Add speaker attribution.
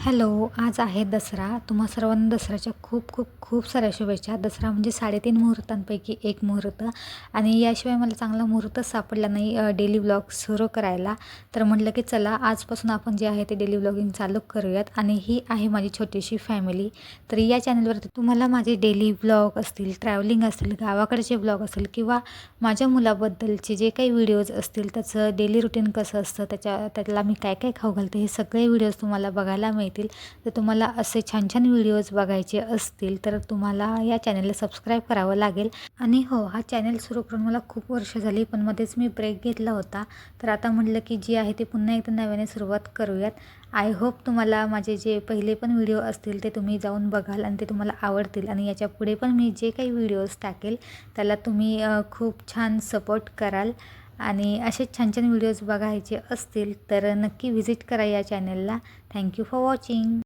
Speaker 1: Hello, आज आहे दसरा. तुम्हा सर्वांना दसऱ्याच्या खूप खूप खूप साऱ्या शुभेच्छा. दसरा म्हणजे 3.5 मुहूर्तांपैकी एक मुहूर्त आणि याशिवाय मला चांगला मुहूर्तच सापडला नाही डेली व्लॉग सुरू करायला. तर म्हटलं की चला आजपासून आपण जे आहे ते डेली व्लॉगिंग चालू करूयात आणि ही आहे माझी छोटीशी फॅमिली. तर या चॅनलवरती तुम्हाला माझे डेली व्लॉग असतील, ट्रॅव्हलिंग असतील, गावाकडचे व्लॉग असतील किंवा माझ्या मुलाबद्दलचे जे काही व्हिडिओज असतील, त्याचं डेली रुटीन कसं असतं, त्याला मी काय काय खाऊ घालते, हे सगळे व्हिडिओज तुम्हाला बघायला मिळतील. तर तुम्हाला असे छान छान व्हिडिओज बघायचे असतील तर तुम्हाला या चॅनलला सबस्क्राईब करावं लागेल. आणि हो, हा चॅनल सुरू करून मला खूप वर्ष झाली, पण मध्येच मी ब्रेक घेतला होता. तर आता म्हटलं की जी आहे ते पुन्हा एकदा नव्याने सुरुवात करूयात. आय होप तुम्हाला माझे जे पहिले पण व्हिडिओ असतील ते तुम्ही जाऊन बघाल आणि ते तुम्हाला आवडतील आणि याच्या पुढे पण मी जे काही व्हिडिओज टाकेल त्याला तुम्ही खूप छान सपोर्ट कराल. आणि असेच छान छान व्हिडिओज बघायचे असतील तर नक्की व्हिजिट करा या चॅनलला. Thank you for watching.